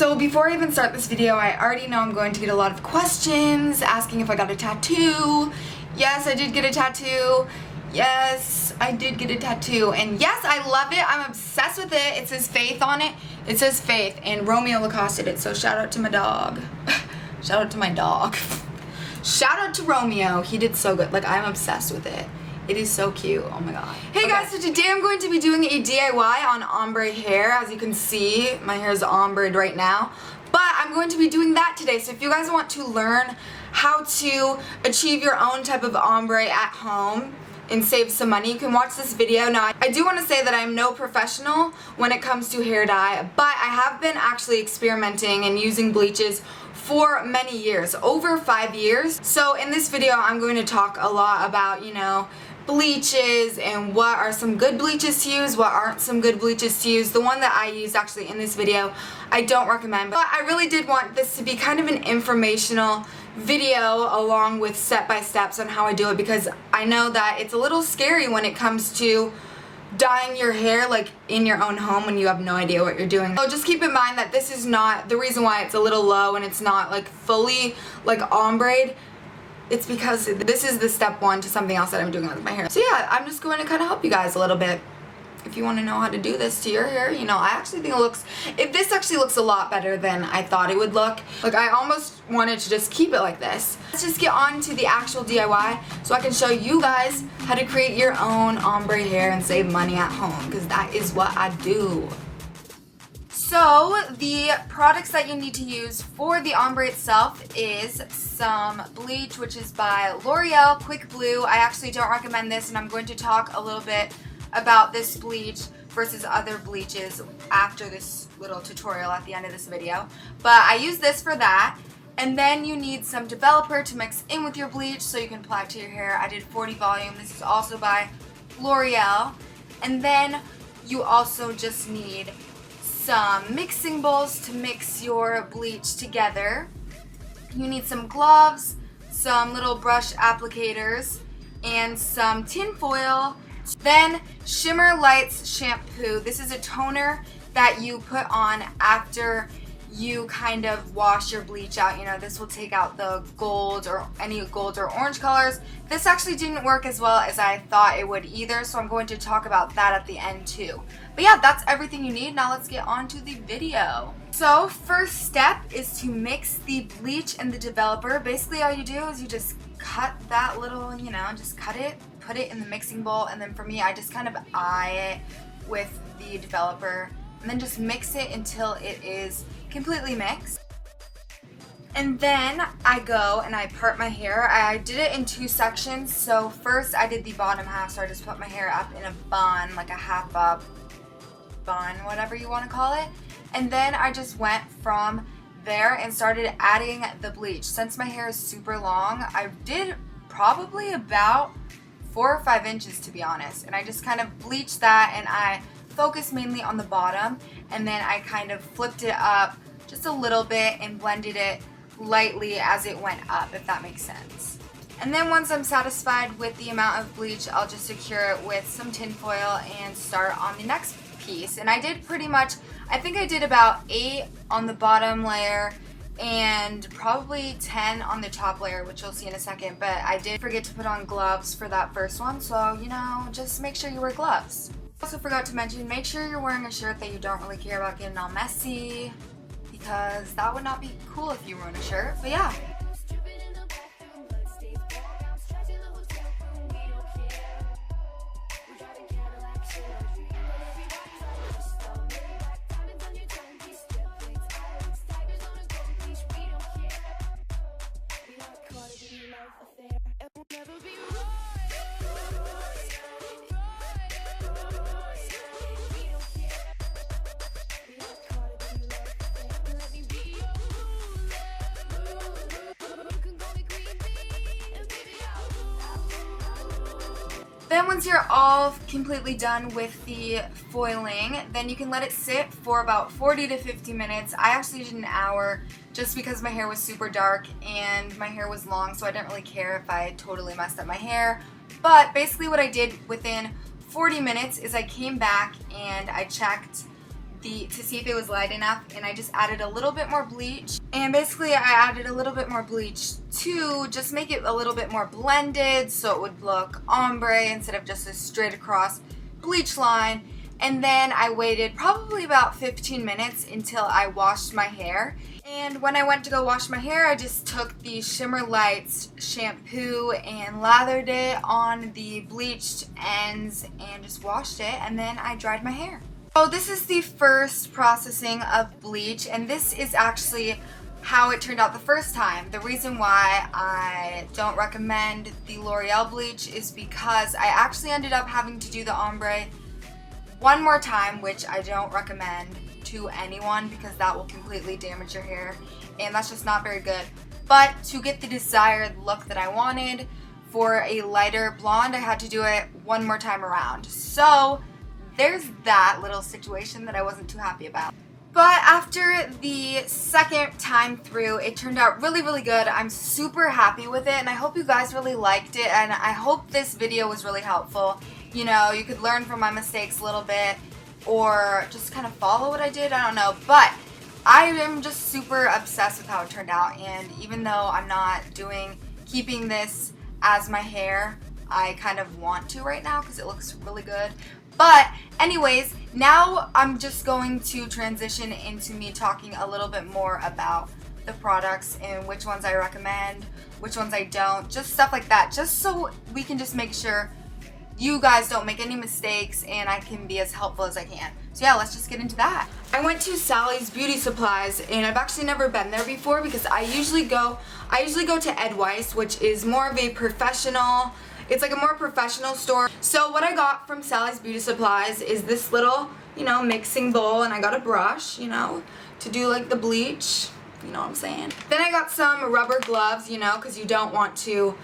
So before I even start this video, I already know I'm going to get a lot of questions asking if I got a tattoo. Yes, I did get a tattoo. Yes, I did get a tattoo. And yes, I love it. I'm obsessed with it. It says Faith on it. It says Faith, and Romeo accosted it, so shout out to my dog. Shout out to my dog. Shout out to Romeo. He did so good. Like, I'm obsessed with it. It is so cute. Oh my god. Hey guys, so today I'm going to be doing a DIY on ombre hair. As you can see, my hair is ombre right now. But I'm going to be doing that today. So if you guys want to learn how to achieve your own type of ombre at home and save some money, you can watch this video. Now, I do want to say that I'm no professional when it comes to hair dye, but I have been actually experimenting and using bleaches for many years, over 5 years. So in this video, I'm going to talk a lot about, you know, bleaches and what are some good bleaches to use, what aren't some good bleaches to use. The one that I used actually in this video, I don't recommend, but I really did want this to be kind of an informational video along with step-by-steps on how I do it, because I know that it's a little scary when it comes to dyeing your hair like in your own home when you have no idea what you're doing. So just keep in mind that this is not the reason why it's a little low and it's not like fully like ombre. It's because this is the step one to something else that I'm doing with my hair. So yeah, I'm just going to kind of help you guys a little bit. If you want to know how to do this to your hair, you know, I actually think this actually looks a lot better than I thought it would look. Like, I almost wanted to just keep it like this. Let's just get on to the actual DIY so I can show you guys how to create your own ombre hair and save money at home, because that is what I do. So the products that you need to use for the ombre itself is some bleach, which is by L'Oreal Quick Blue. I actually don't recommend this, and I'm going to talk a little bit about this bleach versus other bleaches after this little tutorial at the end of this video. But I use this for that. And then you need some developer to mix in with your bleach so you can apply it to your hair. I did 40 volume. This is also by L'Oreal. And then you also just need some mixing bowls to mix your bleach together. You need some gloves, some little brush applicators, and some tin foil. Then Shimmer Lights shampoo. This is a toner that you put on after you kind of wash your bleach out. You know, this will take out the gold or any gold or orange colors. This actually didn't work as well as I thought it would either, so I'm going to talk about that at the end too. But yeah, that's everything you need. Now let's get on to the video. So first step is to mix the bleach and the developer. Basically all you do is you just cut that little, you know, just cut it, put it in the mixing bowl, and then for me, I just kind of eye it with the developer and then just mix it until it is completely mixed. And then I go and I part my hair. I did it in 2 sections. So first I did the bottom half, so I just put my hair up in a bun, like a half up bun, whatever you want to call it. And then I just went from there and started adding the bleach. Since my hair is super long, I did probably about 4 or 5 inches, to be honest, and I just kind of bleached that, and I focused mainly on the bottom, and then I kind of flipped it up just a little bit and blended it lightly as it went up, if that makes sense. And then once I'm satisfied with the amount of bleach, I'll just secure it with some tin foil and start on the next piece. And I did pretty much, I think I did about 8 on the bottom layer and probably 10 on the top layer, which you'll see in a second, but I did forget to put on gloves for that first one, so, you know, just make sure you wear gloves. Also forgot to mention, make sure you're wearing a shirt that you don't really care about getting all messy, because that would not be cool if you ruin a shirt, but yeah. Then once you're all completely done with the foiling, then you can let it sit for about 40 to 50 minutes. I actually did an hour just because my hair was super dark and my hair was long, so I didn't really care if I totally messed up my hair. But basically what I did within 40 minutes is I came back and I checked to see if it was light enough, and I just added a little bit more bleach. And basically I added a little bit more bleach to just make it a little bit more blended so it would look ombre instead of just a straight across bleach line. And then I waited probably about 15 minutes until I washed my hair. And when I went to go wash my hair, I just took the Shimmer Lights shampoo and lathered it on the bleached ends and just washed it, and then I dried my hair. So this is the first processing of bleach, and this is actually how it turned out the first time. The reason why I don't recommend the L'Oreal bleach is because I actually ended up having to do the ombre one more time, which I don't recommend to anyone because that will completely damage your hair, and that's just not very good. But to get the desired look that I wanted for a lighter blonde, I had to do it one more time around. So there's that little situation that I wasn't too happy about. But after the second time through, it turned out really, really good. I'm super happy with it, and I hope you guys really liked it, and I hope this video was really helpful. You know, you could learn from my mistakes a little bit, or just kind of follow what I did, I don't know. But I am just super obsessed with how it turned out, and even though I'm not keeping this as my hair, I kind of want to right now because it looks really good. But anyways, now I'm just going to transition into me talking a little bit more about the products and which ones I recommend, which ones I don't, just stuff like that, just so we can just make sure you guys don't make any mistakes and I can be as helpful as I can. So yeah, let's just get into that. I went to Sally's Beauty Supplies, and I've actually never been there before because I usually go to Ed Weiss, which is more of a professional, it's like a more professional store. So what I got from Sally's Beauty Supplies is this little, you know, mixing bowl, and I got a brush, you know, to do like the bleach, you know what I'm saying. Then I got some rubber gloves, you know, because you don't want to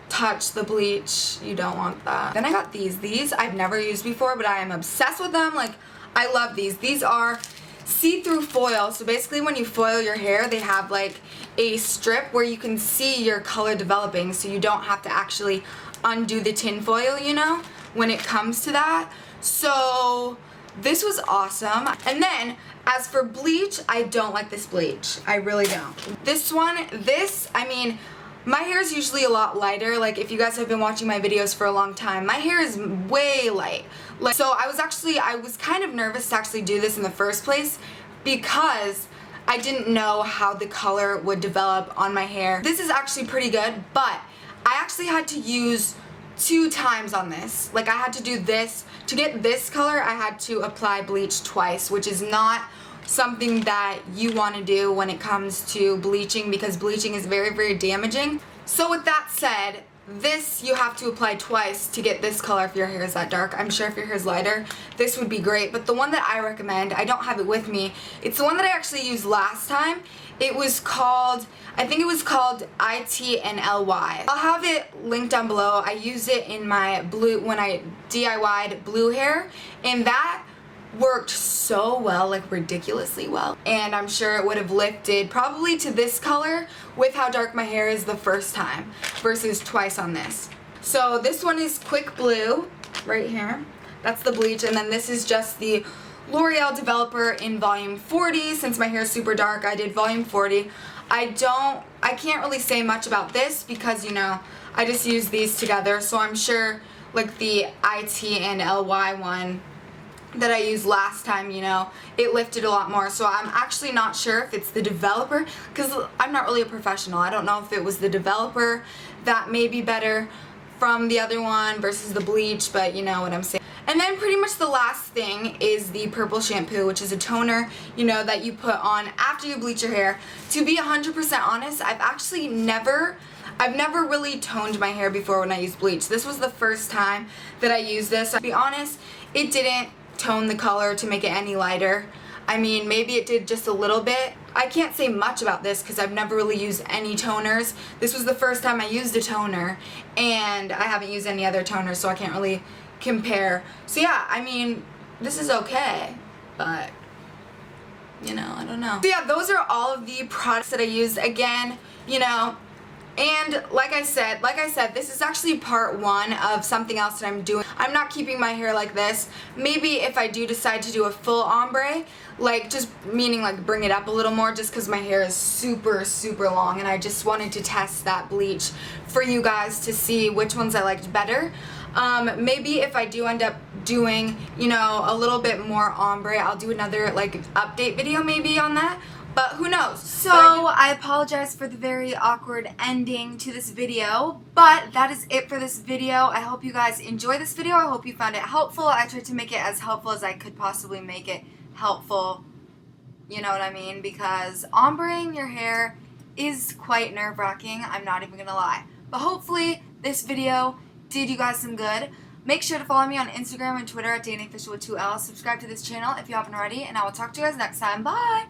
touch the bleach, you don't want that. Then I got these I've never used before, but I am obsessed with them. Like, I love these. These are see-through foil. So basically when you foil your hair, they have like a strip where you can see your color developing, so you don't have to actually undo the tin foil, you know, when it comes to that. So this was awesome. And then as for bleach, I don't like this bleach. I really don't. This one, I mean, my hair is usually a lot lighter. Like, if you guys have been watching my videos for a long time, my hair is way light. Like, so I was kind of nervous to actually do this in the first place because I didn't know how the color would develop on my hair. This is actually pretty good, but I actually had to use 2 times on this. Like, I had to do this. To get this color, I had to apply bleach twice, which is not something that you want to do when it comes to bleaching, because bleaching is very, very damaging. So with that said, this you have to apply twice to get this color if your hair is that dark. I'm sure if your hair is lighter, this would be great. But the one that I recommend, I don't have it with me. It's the one that I actually used last time. It was called, I think it was called IT&LY. I'll have it linked down below. I used it in my blue, when I DIY'd blue hair, and that worked so well, like ridiculously well. And I'm sure it would have lifted probably to this color with how dark my hair is the first time versus twice on this. So this one is Quick Blue right here. That's the bleach, and then this is just the L'Oreal Developer in volume 40. Since my hair is super dark, I did volume 40. I can't really say much about this because, you know, I just use these together, so I'm sure like the IT&LY one that I used last time, you know, it lifted a lot more. So I'm actually not sure if it's the developer, because I'm not really a professional. I don't know if it was the developer that may be better from the other one versus the bleach, but you know what I'm saying. And then pretty much the last thing is the purple shampoo, which is a toner, you know, that you put on after you bleach your hair. To be 100% honest, I've never really toned my hair before when I used bleach. This was the first time that I used this. To be honest, it didn't tone the color to make it any lighter. I mean, maybe it did just a little bit. I can't say much about this because I've never really used any toners. This was the first time I used a toner, and I haven't used any other toners, so I can't really compare. So yeah, I mean, this is okay, but you know, I don't know. So yeah, those are all of the products that I used. Again, you know, And like I said, this is actually part 1 of something else that I'm doing. I'm not keeping my hair like this. Maybe if I do decide to do a full ombre, like just meaning like bring it up a little more, just because my hair is super, super long and I just wanted to test that bleach for you guys to see which ones I liked better. Maybe if I do end up doing, you know, a little bit more ombre, I'll do another like update video maybe on that. But who knows? So I apologize for the very awkward ending to this video, but that is it for this video. I hope you guys enjoy this video. I hope you found it helpful. I tried to make it as helpful as I could possibly make it helpful. You know what I mean? Because ombreing your hair is quite nerve-wracking. I'm not even gonna lie. But hopefully this video did you guys some good. Make sure to follow me on Instagram and Twitter at DaniOfficial with 2 L's. Subscribe to this channel if you haven't already, and I will talk to you guys next time. Bye!